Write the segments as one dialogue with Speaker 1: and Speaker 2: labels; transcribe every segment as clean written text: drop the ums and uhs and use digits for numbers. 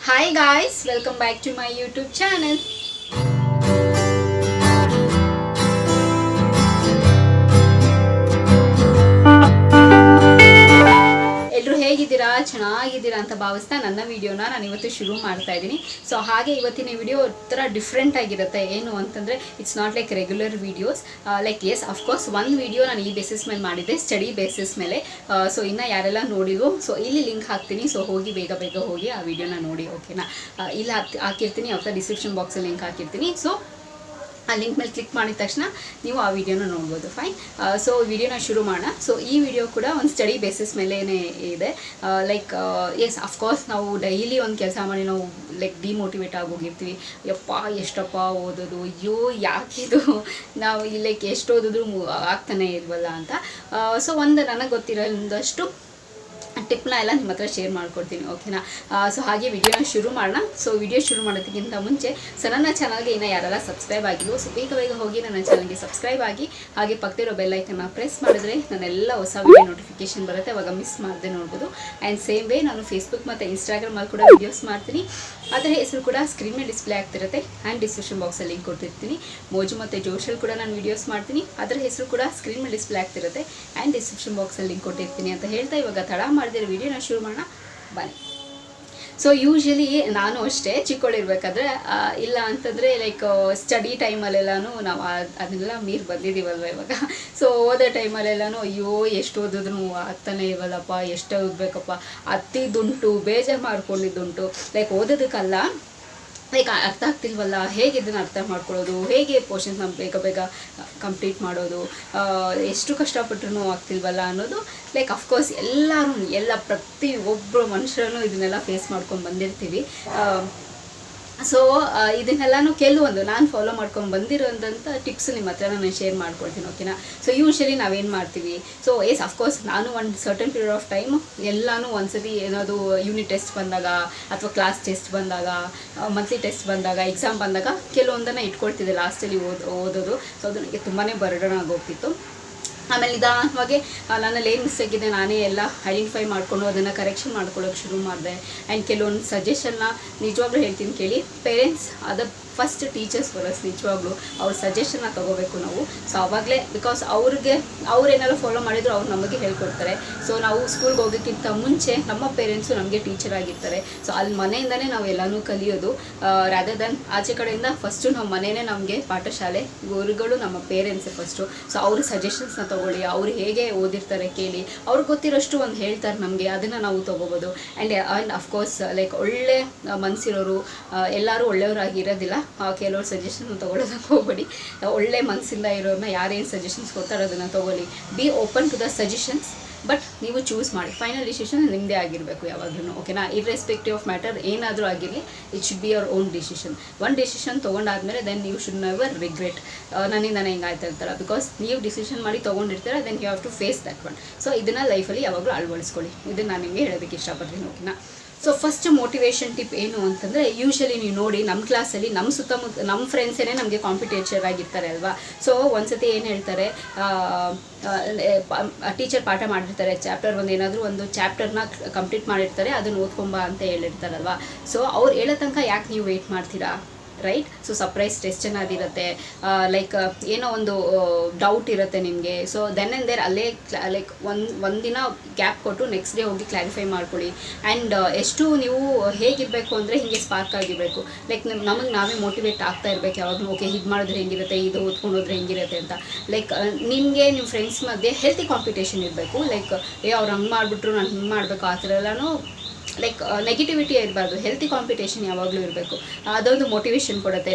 Speaker 1: Hi guys, welcome back to my YouTube channel. ಎಲ್ಲರೂ ಹೇಗಿದ್ದೀರಾ, ಚೆನ್ನಾಗಿದ್ದೀರಾ ಅಂತ ಭಾವಿಸ್ತಾ ನನ್ನ ವಿಡಿಯೋನ ನಾನು ಇವತ್ತು ಶುರು ಮಾಡ್ತಾ ಇದ್ದೀನಿ. ಸೊ ಹಾಗೆ ಇವತ್ತಿನ ವಿಡಿಯೋ ಥರ ಡಿಫ್ರೆಂಟ್ ಆಗಿರುತ್ತೆ. ಏನು ಅಂತಂದರೆ it's not like regular videos. Like yes of course ಒಂದು ವಿಡಿಯೋ ನಾನು ಈ ಬೇಸಿಸ್ ಮೇಲೆ ಮಾಡಿದ್ದೆ, ಸ್ಟಡಿ ಬೇಸಿಸ್ ಮೇಲೆ. ಸೊ ಇನ್ನು ಯಾರೆಲ್ಲ ನೋಡಿದ್ರು, ಸೊ ಇಲ್ಲಿ ಲಿಂಕ್ ಹಾಕ್ತೀನಿ. ಸೊ ಹೋಗಿ ಬೇಗ ಹೋಗಿ ಆ ವಿಡಿಯೋನ ನೋಡಿ, ಓಕೆನಾ. ಇಲ್ಲಿ ಹಾಕಿರ್ತೀನಿ, ಅಥವಾ ಡಿಸ್ಕ್ರಿಪ್ಷನ್ ಬಾಕ್ಸಲ್ಲಿ ಲಿಂಕ್ ಹಾಕಿರ್ತೀನಿ. ಸೊ ಆ ಲಿಂಕ್ ಮೇಲೆ ಕ್ಲಿಕ್ ಮಾಡಿದ ತಕ್ಷಣ ನೀವು ಆ ವಿಡಿಯೋನ ನೋಡ್ಬೋದು. ಫೈನ್. ಸೊ ವಿಡಿಯೋನ ಶುರು ಮಾಡೋಣ. ಸೊ ಈ ವಿಡಿಯೋ ಕೂಡ ಒಂದು ಸ್ಟಡಿ ಬೇಸಿಸ್ ಮೇಲೇ ಇದೆ. ಲೈಕ್ ಎಸ್ ಅಫ್ಕೋರ್ಸ್ ನಾವು ಡೈಲಿ ಒಂದು ಕೆಲಸ ಮಾಡಿ ನಾವು ಲೈಕ್ ಡಿಮೋಟಿವೇಟ್ ಆಗೋಗಿರ್ತೀವಿ. ಯಪ್ಪ ಎಷ್ಟಪ್ಪ ಓದೋದು, ಅಯ್ಯೋ ಯಾಕಿದು, ನಾವು ಲೈಕ್ ಎಷ್ಟು ಓದಿದ್ರು ಆಗ್ತಾನೆ ಇಲ್ವಲ್ಲ ಅಂತ. ಸೊ ಒಂದು ನನಗೆ ಗೊತ್ತಿರೋದಷ್ಟು ಟಿಪ್ನ ಎಲ್ಲ ನಿಮ್ಮ ಹತ್ರ ಶೇರ್ ಮಾಡ್ಕೊಡ್ತೀನಿ, ಓಕೆನಾ. ಸೊ ಹಾಗೆ ವಿಡಿಯೋನ ಶುರು ಮಾಡೋಣ. ಸೊ ವಿಡಿಯೋ ಶುರು ಮಾಡೋದಕ್ಕಿಂತ ಮುಂಚೆ ನನ್ನ ಚಾನಲ್ಗೆ ಇನ್ನೂ ಯಾರೆಲ್ಲ ಸಬ್ಸ್ಕ್ರೈಬ್ ಆಗಿಲ್ಲ, ಸೊ ಬೇಗ ಹೋಗಿ ನನ್ನ ಚಾನಲ್ಗೆ ಸಬ್ಸ್ಕ್ರೈಬ್ ಆಗಿ, ಹಾಗೆ ಪಕ್ಕದಿರೋ ಬೆಲ್ ಐಕನ್ನ ಪ್ರೆಸ್ ಮಾಡಿದ್ರೆ ನನ್ನೆಲ್ಲ ಹೊಸ ವಿಡಿಯೋ ನೋಟಿಫಿಕೇಶನ್ ಬರುತ್ತೆ, ಅವಾಗ ಮಿಸ್ ಮಾಡದೆ ನೋಡ್ಬೋದು. ಆ್ಯಂಡ್ ಸೇಮ್ ವೇ ನಾನು ಫೇಸ್ಬುಕ್ ಮತ್ತು ಇನ್ಸ್ಟಾಗ್ರಾಮಲ್ಲಿ ಕೂಡ ವೀಡಿಯೋಸ್ ಮಾಡ್ತೀನಿ. ಅದರ ಹೆಸರು ಕೂಡ ಸ್ಕ್ರೀನ್ ಮೇಲೆ ಡಿಸ್ಪ್ಲೇ ಆಗ್ತಿರುತ್ತೆ. ಆ್ಯಂಡ್ ಡಿಸ್ಕ್ರಿಪ್ಷನ್ ಬಾಕ್ಸಲ್ಲಿ ಲಿಂಕ್ ಕೊಟ್ಟಿರ್ತೀನಿ. ಮೋಜು ಮತ್ತು ಜೋಶಲ್ಲಿ ಕೂಡ ನಾನು ವೀಡಿಯೋಸ್ ಮಾಡ್ತೀನಿ, ಅದರ ಹೆಸರು ಕೂಡ ಸ್ಕ್ರೀನ್ ಮೇಲೆ ಡಿಸ್ಪ್ಲೇ ಆಗ್ತಿರುತ್ತೆ. ಆ್ಯಂಡ್ ಡಿಸ್ಕ್ರಿಪ್ಷನ್ ಬಾಕ್ಸಲ್ಲಿ ಲಿಂಕ್ ಕೊಟ್ಟಿರ್ತೀನಿ ಅಂತ ಹೇಳ್ತಾ ಇವಾಗ ತಡ ಮಾಡಿದ್ರೆ ವಿಡಿಯೋನ ಶುರು ಮಾಡೋಣ ಬನ್ನಿ. ಸೊ ಯೂಶ್ವಲಿ ನಾನು ಅಷ್ಟೇ ಚಿಕ್ಕವಳಿರ್ಬೇಕಾದ್ರೆ, ಇಲ್ಲ ಅಂತಂದರೆ ಲೈಕ್ ಸ್ಟಡಿ ಟೈಮಲ್ಲೆಲ್ಲನೂ ನಾವು ಅದನ್ನೆಲ್ಲ ಮೀರಿ ಬಂದಿದ್ದೀವಲ್ವ ಇವಾಗ. ಸೊ ಓದೋ ಟೈಮಲ್ಲೆಲ್ಲನೂ ಅಯ್ಯೋ ಎಷ್ಟು ಓದಿದ್ರು ಆಗ್ತಾನೆ ಇಲ್ವಲ್ಲಪ್ಪ, ಎಷ್ಟು ಓದಬೇಕಪ್ಪ, ಅತ್ತಿದ್ದುಂಟು, ಬೇಜಾರು ಮಾಡ್ಕೊಂಡಿದ್ದುಂಟು. ಲೈಕ್ ಓದೋದಕ್ಕಲ್ಲ, ಲೈಕ್ ಅರ್ಥ ಆಗ್ತಿಲ್ವಲ್ಲ, ಹೇಗೆ ಇದನ್ನು ಅರ್ಥ ಮಾಡ್ಕೊಳ್ಳೋದು, ಹೇಗೆ ಪೋರ್ಷನ್ಸ್ನ ಬೇಗ ಕಂಪ್ಲೀಟ್ ಮಾಡೋದು, ಎಷ್ಟು ಕಷ್ಟಪಟ್ಟರೂ ಆಗ್ತಿಲ್ವಲ್ಲ ಅನ್ನೋದು. ಲೈಕ್ ಅಫ್ಕೋರ್ಸ್ ಪ್ರತಿಯೊಬ್ಬರು ಮನುಷ್ಯರನ್ನು ಇದನ್ನೆಲ್ಲ ಫೇಸ್ ಮಾಡ್ಕೊಂಡು ಬಂದಿರ್ತೀವಿ. ಸೊ ಇದನ್ನೆಲ್ಲನೂ ಕೆಲವೊಂದು ನಾನು ಫಾಲೋ ಮಾಡ್ಕೊಂಡು ಬಂದಿರೋಂಥ ಟಿಪ್ಸ್ ನಿಮ್ಮ ಹತ್ರ ನಾನು ಶೇರ್ ಮಾಡ್ಕೊಳ್ತೀನಿ, ಓಕೆನಾ. ಸೊ ಯೂಶ್ವಲಿ ನಾವೇನು ಮಾಡ್ತೀವಿ, ಸೊ ಎಸ್ ಅಫ್ಕೋರ್ಸ್ ನಾನು ಒಂದು ಸರ್ಟನ್ ಪೀರಿಯಡ್ ಆಫ್ ಟೈಮ್ ಎಲ್ಲನೂ ಒಂದ್ಸತಿ ಏನಾದರೂ ಯೂನಿಟ್ ಟೆಸ್ಟ್ ಬಂದಾಗ, ಅಥವಾ ಕ್ಲಾಸ್ ಟೆಸ್ಟ್ ಬಂದಾಗ, ಮಂತ್ಲಿ ಟೆಸ್ಟ್ ಬಂದಾಗ, ಎಕ್ಸಾಮ್ ಬಂದಾಗ ಕೆಲವೊಂದನ್ನು ಇಟ್ಕೊಳ್ತಿದ್ದೆ ಲಾಸ್ಟಲ್ಲಿ ಓದೋದು. ಸೊ ಅದು ನನಗೆ ತುಂಬಾ ಬರ್ಡನ್ ಆಗೋಗ್ತಿತ್ತು. ಆಮೇಲೆ ನಿಧಾನವಾಗಿ ನನ್ನಲ್ಲಿ ಏನು ಮಿಸ್ಟೇಕ್ ಇದೆ ನಾನೇ ಎಲ್ಲ ಐಡೆಂಟಿಫೈ ಮಾಡಿಕೊಂಡು ಅದನ್ನು ಕರೆಕ್ಷನ್ ಮಾಡ್ಕೊಳ್ಳೋಕೆ ಶುರು ಮಾಡಿದೆ. ಆ್ಯಂಡ್ ಕೆಲವೊಂದು ಸಜೆಷನ್ನ ನಿಜವಾಗ್ಲೂ ಹೇಳ್ತೀನಿ ಕೇಳಿ. ಪೇರೆಂಟ್ಸ್ ಅದು ಫಸ್ಟ್ ಟೀಚರ್ಸ್ ಬರೋಸ್, ನಿಜವಾಗ್ಲೂ ಅವ್ರ ಸಜೆಷನ್ನ ತೊಗೋಬೇಕು ನಾವು. ಸೊ ಆವಾಗಲೇ, ಬಿಕಾಸ್ ಅವ್ರೇನಾದ್ರು ಫಾಲೋ ಮಾಡಿದ್ರು ಅವ್ರು ನಮಗೆ ಹೇಳ್ಕೊಡ್ತಾರೆ. ಸೊ ನಾವು ಸ್ಕೂಲ್ಗೆ ಹೋಗೋಕ್ಕಿಂತ ಮುಂಚೆ ನಮ್ಮ ಪೇರೆಂಟ್ಸು ನಮಗೆ ಟೀಚರ್ ಆಗಿರ್ತಾರೆ. ಸೊ ಅಲ್ಲಿ ಮನೆಯಿಂದನೇ ನಾವು ಎಲ್ಲನೂ ಕಲಿಯೋದು, ರಾದರ್ ದನ್ ಆಚೆ ಕಡೆಯಿಂದ. ಫಸ್ಟು ನಮ್ಮ ಮನೆಯೇ ನಮಗೆ ಪಾಠಶಾಲೆ, ಗುರುಗಳು ನಮ್ಮ ಪೇರೆಂಟ್ಸೇ ಫಸ್ಟು. ಸೊ ಅವ್ರ ಸಜೆಷನ್ಸ್ನ ತೊಗೊಳ್ಳಿ, ಅವ್ರು ಹೇಗೆ ಓದಿರ್ತಾರೆ ಕೇಳಿ, ಅವ್ರಿಗೆ ಗೊತ್ತಿರೋಷ್ಟು ಒಂದು ಹೇಳ್ತಾರೆ ನಮಗೆ, ಅದನ್ನು ನಾವು ತೊಗೋಬೋದು. ಆ್ಯಂಡ್ ಅಫ್ಕೋರ್ಸ್ ಲೈಕ್ ಒಳ್ಳೆ ಮನಸ್ಸಿರೋರು ಎಲ್ಲರೂ ಒಳ್ಳೆಯವರಾಗಿರೋದಿಲ್ಲ. ಕೆಲವರು ಸಜೆಷನ್ ತೊಗೊಳೋದಕ್ಕೆ ಹೋಗ್ಬೇಡಿ. ಒಳ್ಳೆ ಮನಸ್ಸಿಂದ ಇರೋರನ್ನ ಯಾರೇನು ಸಜೆಷನ್ಸ್ ಕೊಡ್ತಾರೋ ಅದನ್ನು ತೊಗೊಳ್ಳಿ. Be open to the suggestions, but ನೀವು ಚೂಸ್ ಮಾಡಿ. ಫೈನಲ್ ಡಿಸಿಷನ್ ನಿಮ್ಮದೇ ಆಗಿರಬೇಕು ಯಾವಾಗಲೂ, ಓಕೆನಾ. ಇರ್ರೆಸ್ಪೆಕ್ಟಿವ್ ಆಫ್ ಮ್ಯಾಟರ್ ಏನಾದರೂ ಆಗಿರಲಿ, it should be your own decision. ಒಂದು ಡಿಸಿಷನ್ ತೊಗೊಂಡಾದ್ಮೇಲೆ then you should never regret ನನ್ನಿಂದನೇ ಹಿಂಗಾಯ್ತಾ ಇರ್ತಾರೆ. ಬಿಕಾಸ್ ನೀವು ಡಿಸಿಷನ್ ಮಾಡಿ ತೊಗೊಂಡಿರ್ತೀರ, then you have to face that one. So ಇದನ್ನು ಲೈಫಲ್ಲಿ ಯಾವಾಗಲೂ ಅಳವಡಿಸ್ಕೊಳ್ಳಿ. ಇದನ್ನು ನಾನು ನಿಮಗೆ ಹೇಳೋದಕ್ಕೆ ಇಷ್ಟಪಡ್ತೀನಿ, ಓಕೆನಾ. ಸೊ ಫಸ್ಟ್ ಮೋಟಿವೇಶನ್ ಟಿಪ್ ಏನು ಅಂತಂದರೆ, ಯೂಶ್ವಲಿ ನೀವು ನೋಡಿ ನಮ್ಮ ಕ್ಲಾಸಲ್ಲಿ ನಮ್ಮ ಸುತ್ತಮುತ್ತ ನಮ್ಮ ಫ್ರೆಂಡ್ಸೇ ನಮಗೆ ಕಾಂಪಿಟೇಟರ್ ಆಗಿರ್ತಾರೆ ಅಲ್ವಾ. ಸೊ ಒಂದ್ಸತಿ ಏನು ಹೇಳ್ತಾರೆ, ಟೀಚರ್ ಪಾಠ ಮಾಡಿರ್ತಾರೆ, ಚಾಪ್ಟರ್ ಏನಾದರೂ ಒಂದು ಚಾಪ್ಟರ್ನ ಕಂಪ್ಲೀಟ್ ಮಾಡಿರ್ತಾರೆ, ಅದನ್ನು ಓದ್ಕೊಂಬ ಅಂತ ಹೇಳಿರ್ತಾರಲ್ವ. ಸೊ ಅವ್ರು ಹೇಳೋ ತನಕ ಯಾಕೆ ನೀವು ವೆಯ್ಟ್ ಮಾಡ್ತೀರಾ, ರೈಟ್. ಸೊ ಸರ್ಪ್ರೈಸ್ ಟೆಸ್ಟ್ ಅನ್ನೋದಿರುತ್ತೆ, ಲೈಕ್ ಏನೋ ಒಂದು ಡೌಟ್ ಇರುತ್ತೆ ನಿಮಗೆ. ಸೊ ದೆನ್ ಆ್ಯಂಡ್ ದೇರ್ ಅಲ್ಲೇ ಲೈಕ್ ಒಂದಿನ ಗ್ಯಾಪ್ ಕೊಟ್ಟು ನೆಕ್ಸ್ಟ್ ಡೇ ಹೋಗಿ ಕ್ಲಾರಿಫೈ ಮಾಡ್ಕೊಳ್ಳಿ. ಆ್ಯಂಡ್ ಎಷ್ಟು ನೀವು ಹೇಗಿರಬೇಕು ಅಂದರೆ ಹೀಗೆ ಸ್ಪಾರ್ಕ್ ಆಗಿರಬೇಕು. ಲೈಕ್ ನಮಗೆ ನಾವೇ ಮೋಟಿವೇಟ್ ಆಗ್ತಾ ಇರಬೇಕು ಯಾವಾಗಲೂ. ಓಕೆ ಇದು ಮಾಡಿದ್ರೆ ಹೆಂಗಿರುತ್ತೆ, ಇದು ಓದ್ಕೊಂಡು ಹೋದ್ರೆ ಹೆಂಗಿರುತ್ತೆ ಅಂತ. ಲೈಕ್ ನಿಮಗೆ ನಿಮ್ಮ ಫ್ರೆಂಡ್ಸ್ ಮಧ್ಯೆ ಹೆಲ್ತಿ ಕಾಂಪಿಟೇಷನ್ ಇರಬೇಕು. ಲೈಕ್ ಅವ್ರು ಹಂಗೆ ಮಾಡಿಬಿಟ್ರು ನಾನು ಹಿಂಗೆ ಮಾಡಬೇಕು, ಆ ಥರ ಎಲ್ಲನೂ ಲೈಕ್ ನೆಗೆಟಿವಿಟಿ ಇರಬಾರ್ದು. ಹೆಲ್ತಿ ಕಾಂಪಿಟೇಷನ್ ಯಾವಾಗಲೂ ಇರಬೇಕು. ಅದೊಂದು ಮೋಟಿವೇಶನ್ ಕೊಡುತ್ತೆ.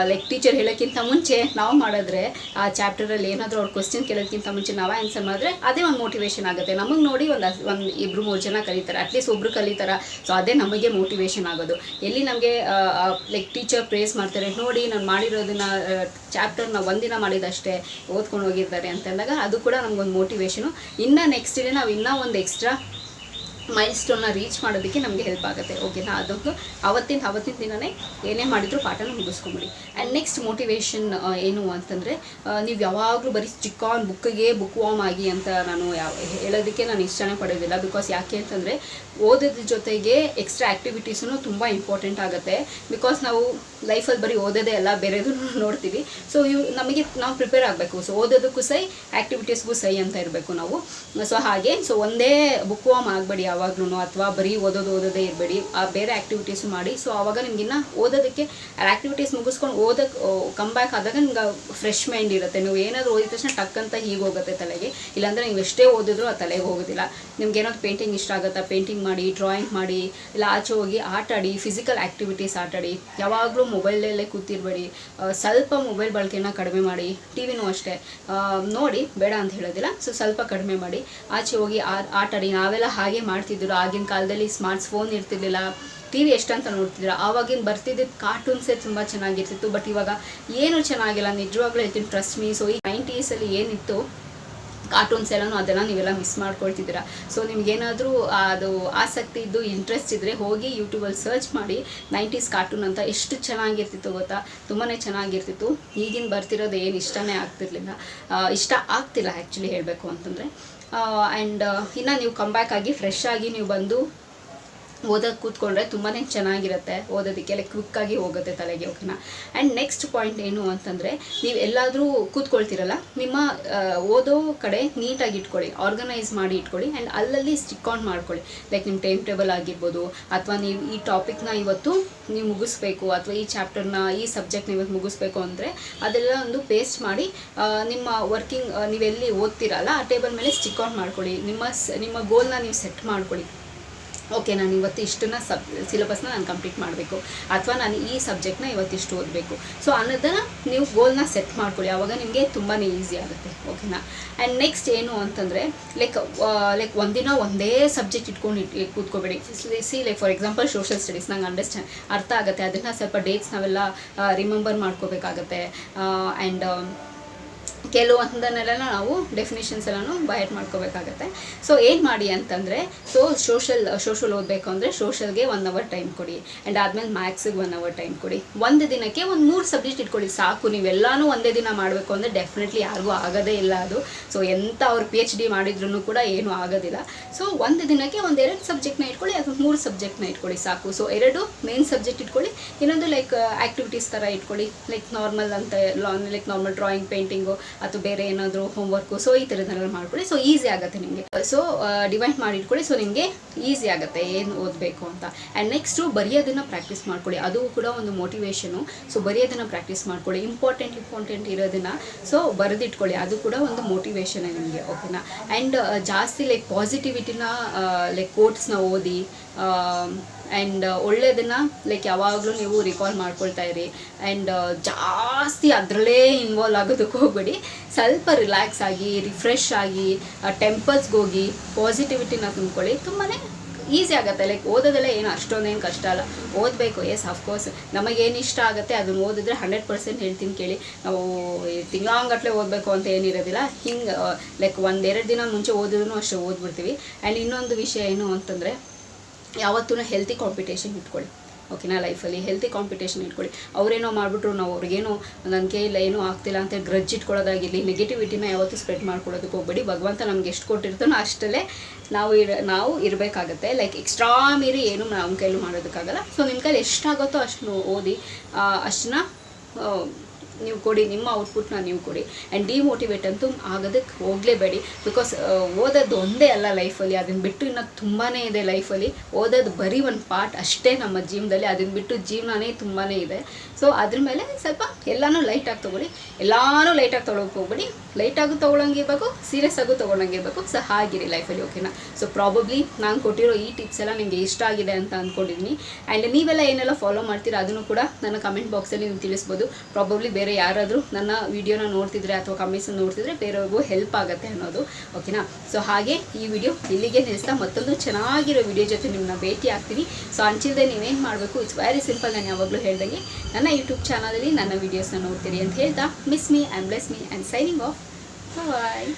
Speaker 1: ಲೈಕ್ ಟೀಚರ್ ಹೇಳೋಕ್ಕಿಂತ ಮುಂಚೆ ನಾವು ಮಾಡಿದ್ರೆ, ಆ ಚಾಪ್ಟರಲ್ಲಿ ಏನಾದರೂ ಅವ್ರು ಕ್ವಶನ್ ಕೇಳೋಕ್ಕಿಂತ ಮುಂಚೆ ನಾವು ಆನ್ಸರ್ ಮಾಡಿದ್ರೆ ಅದೇ ಒಂದು ಮೋಟಿವೇಶನ್ ಆಗುತ್ತೆ. ನಮಗೆ ನೋಡಿ ಒಂದು ಇಬ್ಬರು 3 ಜನ ಕಲಿತಾರೆ, ಅಟ್ಲೀಸ್ಟ್ ಒಬ್ಬರು ಕಲಿತಾರೆ. ಸೊ ಅದೇ ನಮಗೆ ಮೋಟಿವೇಶನ್ ಆಗೋದು. ಎಲ್ಲಿ ನಮಗೆ ಲೈಕ್ ಟೀಚರ್ ಪ್ರೇಸ್ ಮಾಡ್ತಾರೆ, ನೋಡಿ ನಾನು ಮಾಡಿರೋದನ್ನ ಚಾಪ್ಟರ್ನ ಒಂದಿನ ಮಾಡಿದಷ್ಟೇ ಓದ್ಕೊಂಡು ಹೋಗಿರ್ತಾರೆ ಅಂತಂದಾಗ ಅದು ಕೂಡ ನಮಗೊಂದು ಮೋಟಿವೇಶನು. ಇನ್ನು ನೆಕ್ಸ್ಟ್ ಡೇ ನಾವು ಇನ್ನೂ ಒಂದು ಎಕ್ಸ್ಟ್ರಾ ಮೈಲ್ ಸ್ಟೋನ್ನ ರೀಚ್ ಮಾಡೋದಕ್ಕೆ ನಮಗೆ ಹೆಲ್ಪ್ ಆಗುತ್ತೆ. ಓಕೆನಾ, ಅದೊಂದು ಅವತ್ತಿನ ದಿನವೇ ಏನೇ ಮಾಡಿದರೂ ಪಾಠನ ಮುಗಿಸ್ಕೊಂಬಿಡಿ. ಆ್ಯಂಡ್ ನೆಕ್ಸ್ಟ್ ಮೋಟಿವೇಶನ್ ಏನು ಅಂತಂದರೆ, ನೀವು ಯಾವಾಗಲೂ ಬರೀ ಚಿಕ್ಕಾನ್ ಬುಕ್ ವಾರ್ಮ್ ಆಗಿ ಅಂತ ನಾನು ಹೇಳೋದಕ್ಕೆ ನಾನು ಇಷ್ಟನೇ ಪಡೋದಿಲ್ಲ. ಬಿಕಾಸ್ ಯಾಕೆ ಅಂತಂದರೆ ಓದೋದ್ರ ಜೊತೆಗೆ ಎಕ್ಸ್ಟ್ರಾ ಆ್ಯಕ್ಟಿವಿಟೀಸೂ ತುಂಬ ಇಂಪಾರ್ಟೆಂಟ್ ಆಗುತ್ತೆ. ಬಿಕಾಸ್ ನಾವು ಲೈಫಲ್ಲಿ ಬರೀ ಓದೋದೇ ಅಲ್ಲ, ಬೇರೆದನ್ನು ನೋಡ್ತೀವಿ. ಸೊ ನಾವು ಪ್ರಿಪೇರ್ ಆಗಬೇಕು. ಸೊ ಓದೋದಕ್ಕೂ ಸೈ, ಆ್ಯಕ್ಟಿವಿಟೀಸ್ಗೂ ಸೈ ಅಂತ ಇರಬೇಕು ನಾವು. ಸೊ ಹಾಗೆ ಒಂದೇ ಬುಕ್ ವಾರ್ಮ್ ಆಗಬೇಡಿ ಯಾವಾಗ್ಲೂ, ಅಥವಾ ಬರೀ ಓದೋದೇ ಇರಬೇಡಿ, ಬೇರೆ ಆ್ಯಕ್ಟಿವಿಟೀಸು ಮಾಡಿ. ಸೊ ಆವಾಗ ನಿಮಗಿನ್ನ ಓದೋದಕ್ಕೆ ಆ್ಯಕ್ಟಿವಿಟೀಸ್ ಮುಗಿಸ್ಕೊಂಡು ಓದೋಕ್ಕೆ ಕಮ್ ಬ್ಯಾಕ್ ಆದಾಗ ನಿಮ್ಗೆ ಫ್ರೆಶ್ ಮೈಂಡ್ ಇರುತ್ತೆ. ನೀವು ಏನಾದರೂ ಓದಿದ ತಕ್ಷಣ ಟಕ್ ಅಂತ ಹೀಗೆ ಹೋಗುತ್ತೆ ತಲೆಗೆ. ಇಲ್ಲಾಂದರೆ ನೀವು ಎಷ್ಟೇ ಓದಿದ್ರೂ ಆ ತಲೆಗೆ ಹೋಗೋದಿಲ್ಲ. ನಿಮ್ಗೆ ಏನಾದ್ರು ಪೇಂಟಿಂಗ್ ಇಷ್ಟ ಆಗುತ್ತಾ, ಪೇಂಟಿಂಗ್ ಮಾಡಿ, ಡ್ರಾಯಿಂಗ್ ಮಾಡಿ, ಇಲ್ಲ ಆಚೆ ಹೋಗಿ ಆಟಾಡಿ, ಫಿಸಿಕಲ್ ಆ್ಯಕ್ಟಿವಿಟೀಸ್ ಆಟಾಡಿ. ಯಾವಾಗಲೂ ಮೊಬೈಲಲ್ಲೇ ಕೂತಿರಬೇಡಿ. ಸ್ವಲ್ಪ ಮೊಬೈಲ್ ಬಳಕೆನ ಕಡಿಮೆ ಮಾಡಿ. ಟಿ ವಿನೂ ಅಷ್ಟೇ ನೋಡಿ, ಬೇಡ ಅಂತ ಹೇಳೋದಿಲ್ಲ. ಸೊ ಸ್ವಲ್ಪ ಕಡಿಮೆ ಮಾಡಿ, ಆಚೆ ಹೋಗಿ ಆಟಾಡಿ. ನಾವೆಲ್ಲ ಹಾಗೆ ಮಾಡ್ತಿದ್ರು. ಆಗಿನ ಕಾಲದಲ್ಲಿ ಸ್ಮಾರ್ಟ್ಸ್ ಫೋನ್ ಇರ್ತಿರ್ಲಿಲ್ಲ, ಟಿ ವಿ ಎಷ್ಟಂತ ನೋಡ್ತಿದ್ದೀರಾ. ಆವಾಗಿನ ಬರ್ತಿದ್ದಿದ್ದು ಕಾರ್ಟೂನ್ಸೇ ತುಂಬ ಚೆನ್ನಾಗಿರ್ತಿತ್ತು. ಬಟ್ ಇವಾಗ ಏನು ಚೆನ್ನಾಗಿಲ್ಲ, ನಿಜವಾಗ್ಲೂ ಹೇಳ್ತೀನಿ, ಟ್ರಸ್ಟ್ ಮೀ. ಸೊ ಈ 90s ಏನಿತ್ತು ಕಾರ್ಟೂನ್ಸ್ ಎಲ್ಲನೂ, ಅದನ್ನು ನೀವೆಲ್ಲ ಮಿಸ್ ಮಾಡ್ಕೊಳ್ತಿದ್ದೀರಾ. ಸೊ ನಿಮ್ಗೇನಾದರೂ ಅದು ಆಸಕ್ತಿ ಇದ್ದು ಇಂಟ್ರೆಸ್ಟ್ ಇದ್ದರೆ ಹೋಗಿ ಯೂಟ್ಯೂಬಲ್ಲಿ ಸರ್ಚ್ ಮಾಡಿ 90s ಕಾರ್ಟೂನ್ ಅಂತ. ಎಷ್ಟು ಚೆನ್ನಾಗಿರ್ತಿತ್ತು ಗೊತ್ತಾ, ತುಂಬಾ ಚೆನ್ನಾಗಿರ್ತಿತ್ತು. ಈಗಿನ ಬರ್ತಿರೋದು ಏನು ಇಷ್ಟನೇ ಇಷ್ಟ ಆಗ್ತಿಲ್ಲ ಆ್ಯಕ್ಚುಲಿ ಹೇಳಬೇಕು ಅಂತಂದರೆ. ಆ್ಯಂಡ್ ಇನ್ನು ನೀವು ಕಮ್ ಬ್ಯಾಕ್ ಆಗಿ ಫ್ರೆಶ್ ಆಗಿ ನೀವು ಬಂದು ಓದೋಕ್ಕೆ ಕೂತ್ಕೊಂಡ್ರೆ ತುಂಬಾ ಚೆನ್ನಾಗಿರುತ್ತೆ. ಓದೋದಕ್ಕೆ ಕ್ವಿಕ್ಕಾಗಿ ಹೋಗುತ್ತೆ ತಲೆಗೆ. ಓಕೆನಾ. ಆ್ಯಂಡ್ ನೆಕ್ಸ್ಟ್ ಪಾಯಿಂಟ್ ಏನು ಅಂತಂದರೆ, ನೀವು ಎಲ್ಲಾದರೂ ಕೂತ್ಕೊಳ್ತಿರಲ್ಲ, ನಿಮ್ಮ ಓದೋ ಕಡೆ ನೀಟಾಗಿ ಇಟ್ಕೊಳ್ಳಿ, ಆರ್ಗನೈಸ್ ಮಾಡಿ ಇಟ್ಕೊಳ್ಳಿ. ಆ್ಯಂಡ್ ಅಲ್ಲಲ್ಲಿ ಸ್ಟಿಕ್ ಆನ್ ಮಾಡ್ಕೊಳ್ಳಿ. ಲೈಕ್ ನಿಮ್ಮ ಟೈಮ್ ಟೇಬಲ್ ಆಗಿರ್ಬೋದು, ಅಥವಾ ನೀವು ಈ ಟಾಪಿಕ್ನ ಇವತ್ತು ನೀವು ಮುಗಿಸ್ಬೇಕು, ಅಥವಾ ಈ ಚಾಪ್ಟರ್ನ, ಈ ಸಬ್ಜೆಕ್ಟ್ನ ಇವತ್ತು ಮುಗಿಸ್ಬೇಕು ಅಂದರೆ ಅದೆಲ್ಲ ಒಂದು ಪೇಸ್ಟ್ ಮಾಡಿ ನಿಮ್ಮ ವರ್ಕಿಂಗ್ ನೀವೆಲ್ಲಿ ಓದ್ತಿರಲ್ಲ ಆ ಟೇಬಲ್ ಮೇಲೆ ಸ್ಟಿಕ್ ಆನ್ ಮಾಡ್ಕೊಳ್ಳಿ. ನಿಮ್ಮ ಗೋಲ್ನ ನೀವು ಸೆಟ್ ಮಾಡ್ಕೊಳ್ಳಿ. ಓಕೆ, ನಾನು ಇವತ್ತು ಇಷ್ಟನ್ನು ಸಿಲೆಬಸ್ನ ನಾನು ಕಂಪ್ಲೀಟ್ ಮಾಡಬೇಕು, ಅಥವಾ ನಾನು ಈ ಸಬ್ಜೆಕ್ಟ್ನ ಇವತ್ತಿಷ್ಟು ಓದಬೇಕು. ಸೊ ಅನ್ನೋದನ್ನು ನೀವು ಗೋಲ್ನ ಸೆಟ್ ಮಾಡ್ಕೊಳ್ಳಿ. ಆವಾಗ ನಿಮಗೆ ತುಂಬಾ ಈಸಿ ಆಗುತ್ತೆ. ಓಕೆನಾ. ಆ್ಯಂಡ್ ನೆಕ್ಸ್ಟ್ ಏನು ಅಂತಂದರೆ, ಲೈಕ್ ಒಂದಿನ ಒಂದೇ ಸಬ್ಜೆಕ್ಟ್ ಇಟ್ಕೊಂಡು ಕೂತ್ಕೋಬೇಡಿ. Like for example social studies ನಂಗೆ ಅರ್ಥ ಆಗುತ್ತೆ, ಅದನ್ನು ಸ್ವಲ್ಪ ಡೇಟ್ಸ್ ನಾವೆಲ್ಲ ರಿಮೆಂಬರ್ ಮಾಡ್ಕೋಬೇಕಾಗತ್ತೆ. ಆ್ಯಂಡ್ ಕೆಲವೊಂದನ್ನೆಲ್ಲ ನಾವು ಡೆಫಿನೇಷನ್ಸ್ ಎಲ್ಲನೂ ಬೈಟ್ ಮಾಡ್ಕೋಬೇಕಾಗತ್ತೆ. ಸೊ ಏನು ಮಾಡಿ ಅಂತಂದರೆ, ಸೋಷಲ್ ಓದಬೇಕು ಅಂದರೆ ಸೋಷಲ್ಗೆ 1 hour ಟೈಮ್ ಕೊಡಿ. ಆ್ಯಂಡ್ ಆದಮೇಲೆ ಮ್ಯಾಥ್ಸಿಗೆ 1 hour ಟೈಮ್ ಕೊಡಿ. ಒಂದು ದಿನಕ್ಕೆ 3 ಸಬ್ಜೆಕ್ಟ್ ಇಟ್ಕೊಳ್ಳಿ ಸಾಕು. ನೀವೆಲ್ಲನೂ ಒಂದೇ ದಿನ ಮಾಡಬೇಕು ಅಂದರೆ ಡೆಫಿನೆಟ್ಲಿ ಯಾರಿಗೂ ಆಗೋದೇ ಇಲ್ಲ ಅದು. ಸೊ ಎಂಥ ಅವ್ರು PhD ಮಾಡಿದ್ರೂ ಕೂಡ ಏನೂ ಆಗೋದಿಲ್ಲ. ಸೊ ಒಂದು ದಿನಕ್ಕೆ 2 ಸಬ್ಜೆಕ್ಟ್ನ ಇಟ್ಕೊಳ್ಳಿ, ಅಥವಾ 3 ಸಬ್ಜೆಕ್ಟ್ನ ಇಟ್ಕೊಳ್ಳಿ ಸಾಕು. ಸೊ 2 ಮೇನ್ ಸಬ್ಜೆಕ್ಟ್ ಇಟ್ಕೊಳ್ಳಿ, ಇನ್ನೊಂದು ಲೈಕ್ ಆ್ಯಕ್ಟಿವಿಟೀಸ್ ಥರ ಇಟ್ಕೊಳ್ಳಿ. ಲೈಕ್ ನಾರ್ಮಲ್ ಅಂತ, ಲೈಕ್ ನಾರ್ಮಲ್ ಡ್ರಾಯಿಂಗ್, ಪೇಂಟಿಂಗು, ಅಥವಾ ಬೇರೆ ಏನಾದರೂ ಹೋಮ್ವರ್ಕು. ಸೊ ಈ ಥರದನ್ನೆಲ್ಲ ಮಾಡ್ಕೊಳ್ಳಿ. ಸೊ ಈಸಿ ಆಗುತ್ತೆ ನಿಮಗೆ. ಸೊ ಡಿವೈಡ್ ಮಾಡಿ ಇಟ್ಕೊಳ್ಳಿ. ಸೊ ನಿಮಗೆ ಈಸಿ ಆಗುತ್ತೆ ಏನು ಓದಬೇಕು ಅಂತ. ಆ್ಯಂಡ್ ನೆಕ್ಸ್ಟು ಬರೆಯೋದನ್ನು ಪ್ರಾಕ್ಟೀಸ್ ಮಾಡ್ಕೊಳ್ಳಿ. ಅದು ಕೂಡ ಒಂದು ಮೋಟಿವೇಶನು. ಸೊ ಬರೆಯೋದನ್ನು ಪ್ರಾಕ್ಟೀಸ್ ಮಾಡ್ಕೊಳ್ಳಿ. ಇಂಪಾರ್ಟೆಂಟ್ ಇರೋದನ್ನು ಸೊ ಬರೆದಿಟ್ಕೊಳ್ಳಿ. ಅದು ಕೂಡ ಒಂದು ಮೋಟಿವೇಶನ್ ನಿಮಗೆ. ಓಕೆನಾ. ಆ್ಯಂಡ್ ಜಾಸ್ತಿ ಲೈಕ್ ಪಾಸಿಟಿವಿಟಿನ, ಲೈಕ್ ಕೋಟ್ಸ್ನ ಓದಿ. ಆ್ಯಂಡ್ ಒಳ್ಳೆಯದನ್ನು ಲೈಕ್ ಯಾವಾಗಲೂ ನೀವು ರಿಕಾಲ್ ಮಾಡ್ಕೊಳ್ತಾ ಇರಿ. ಆ್ಯಂಡ್ ಜಾಸ್ತಿ ಅದರಲ್ಲೇ ಇನ್ವಾಲ್ವ್ ಆಗೋದಕ್ಕೆ ಹೋಗಬೇಡಿ. ಸ್ವಲ್ಪ ರಿಲ್ಯಾಕ್ಸ್ ಆಗಿ, ರಿಫ್ರೆಶ್ ಆಗಿ, ಟೆಂಪಲ್ಸ್ಗೆ ಹೋಗಿ ಪಾಸಿಟಿವಿಟಿನ ತುಂಬ್ಕೊಳ್ಳಿ. ತುಂಬಾ ಈಸಿ ಆಗುತ್ತೆ. ಲೈಕ್ ಓದೋದೆಲ್ಲ ಏನು ಅಷ್ಟೊಂದೇನು ಕಷ್ಟ ಅಲ್ಲ. ಓದಬೇಕು, ಎಸ್ ಅಫ್ಕೋರ್ಸ್ ನಮಗೇನು ಇಷ್ಟ ಆಗುತ್ತೆ ಅದನ್ನು ಓದಿದ್ರೆ 100% ಹೇಳ್ತೀನಿ ಕೇಳಿ. ನಾವು ತಿಂಗಳಾಂಗಟ್ಲೆ ಓದಬೇಕು ಅಂತ ಏನಿರೋದಿಲ್ಲ. ಹಿಂಗೆ ಲೈಕ್ 1-2 ದಿನ ಮುಂಚೆ ಓದಿದ್ರೂ ಅಷ್ಟೇ ಓದ್ಬಿಡ್ತೀವಿ. ಆ್ಯಂಡ್ ಇನ್ನೊಂದು ವಿಷಯ ಏನು ಅಂತಂದರೆ, ಯಾವತ್ತೂ ಹೆಲ್ತಿ ಕಾಂಪಿಟೇಷನ್ ಇಟ್ಕೊಳ್ಳಿ. ಓಕೆನಾ. ಲೈಫಲ್ಲಿ ಹೆಲ್ತಿ ಕಾಂಪಿಟೇಷನ್ ಇಟ್ಕೊಳ್ಳಿ. ಅವರೇನೋ ಮಾಡಿಬಿಟ್ರು, ನಾವು ಅವ್ರಿಗೇನೋ ನನ್ನ ಕೈಯಲ್ಲಿ ಏನೂ ಆಗ್ತಿಲ್ಲ ಅಂತ ಗ್ರಜ್ ಇಟ್ಕೊಳ್ಳೋದಾಗಿರಲಿ, ನೆಗೆಟಿವಿಟಿನ ಯಾವತ್ತೂ ಸ್ಪ್ರೆಡ್ ಮಾಡ್ಕೊಳ್ಳೋದಕ್ಕೆ ಹೋಗ್ಬೇಡಿ. ಭಗವಂತ ನಮ್ಗೆ ಎಷ್ಟು ಕೊಟ್ಟಿರ್ತಾನೋ ಅಷ್ಟಲ್ಲೇ ನಾವು ಇರಬೇಕಾಗತ್ತೆ. ಲೈಕ್ ಎಕ್ಸ್ಟ್ರಾ ಮೀರಿ ಏನು ನಮ್ಮ ಕೈಲೂ ಮಾಡೋದಕ್ಕಾಗಲ್ಲ. ಸೊ ನಿಮ್ಮ ಕೈಲಿ ಎಷ್ಟಾಗುತ್ತೋ ಅಷ್ಟು ಓದಿ, ಅಷ್ಟನ್ನ ನೀವು ಕೊಡಿ, ನಿಮ್ಮ ಔಟ್ಪುಟ್ನ ನೀವು ಕೊಡಿ. ಆ್ಯಂಡ್ ಡಿಮೋಟಿವೇಟ್ ಅಂತೂ ಆಗೋದಕ್ಕೆ ಹೋಗಲೇಬೇಡಿ. ಬಿಕಾಸ್ ಓದೋದು ಒಂದೇ ಅಲ್ಲ ಲೈಫಲ್ಲಿ, ಅದನ್ನು ಬಿಟ್ಟು ಇನ್ನೂ ತುಂಬಾ ಇದೆ ಲೈಫಲ್ಲಿ. ಓದೋದು ಬರೀ ಒಂದು ಪಾರ್ಟ್ ಅಷ್ಟೇ ನಮ್ಮ ಜೀವನದಲ್ಲಿ, ಅದನ್ನು ಬಿಟ್ಟು ಜೀವನನೇ ತುಂಬಾ ಇದೆ. ಸೊ ಅದ್ರ ಮೇಲೆ ಸ್ವಲ್ಪ ಎಲ್ಲನೂ ಲೈಟಾಗಿ ತೊಗೊಳ್ಳಿ. ಎಲ್ಲನೂ ಲೈಟಾಗಿ ತೊಗೊಳಕ್ಕೆ ಹೋಗ್ಬೇಡಿ. ಲೈಟಾಗೂ ತೊಗೊಳಂಗಿರ್ಬೇಕು, ಸೀರಿಯಸ್ ಆಗೂ ತೊಗೊಳಂಗಿರ್ಬೇಕು. ಸೊ ಹಾಗಿರಿ ಲೈಫಲ್ಲಿ. ಓಕೆನಾ. ಸೊ ಪ್ರಾಬಬ್ಲಿ ನಾನು ಕೊಟ್ಟಿರೋ ಈ ಟಿಪ್ಸ್ ಎಲ್ಲ ನಿಮಗೆ ಇಷ್ಟ ಆಗಿದೆ ಅಂತ ಅಂದ್ಕೊಂಡಿದ್ದೀನಿ. ಆ್ಯಂಡ್ ನೀವೆಲ್ಲ ಏನೆಲ್ಲ ಫಾಲೋ ಮಾಡ್ತೀರಾ ಅದನ್ನು ಕೂಡ ನನ್ನ ಕಮೆಂಟ್ ಬಾಕ್ಸಲ್ಲಿ ನೀವು ತಿಳಿಸ್ಬೋದು. ಪ್ರಾಬಬ್ಲಿ ಬೇರೆ ಯಾರಾದರೂ ನನ್ನ ವಿಡಿಯೋನ ನೋಡ್ತಿದ್ರೆ ಅಥವಾ ಕಮೆಂಟ್ಸನ್ನು ನೋಡ್ತಿದ್ರೆ ಬೇರೆಯವ್ರಿಗೂ ಹೆಲ್ಪ್ ಆಗುತ್ತೆ ಅನ್ನೋದು. ಓಕೆನಾ. ಸೊ ಹಾಗೆ ಈ ವಿಡಿಯೋ ಇಲ್ಲಿಗೆ ನಿಲ್ಲಿಸ್ತಾ ಮತ್ತೊಂದು ಚೆನ್ನಾಗಿರೋ ವಿಡಿಯೋ ಜೊತೆ ನಿಮ್ಮನ್ನ ಭೇಟಿ ಆಗ್ತೀನಿ. ಸೊ ಅಂಚಿಲ್ದೆ ನೀವೇನು ಮಾಡಬೇಕು, ಇಟ್ಸ್ ವೆರಿ ಸಿಂಪಲ್. ನಾನು ಯಾವಾಗಲೂ ಹೇಳ್ದಂಗೆ ನನ್ನ ಯೂಟ್ಯೂಬ್ ಚಾನಲಲ್ಲಿ ನನ್ನ ವೀಡಿಯೋಸ್ನ ನೋಡ್ತೀರಿ ಅಂತ ಹೇಳ್ತಾ, miss me and bless me and signing off. Bye.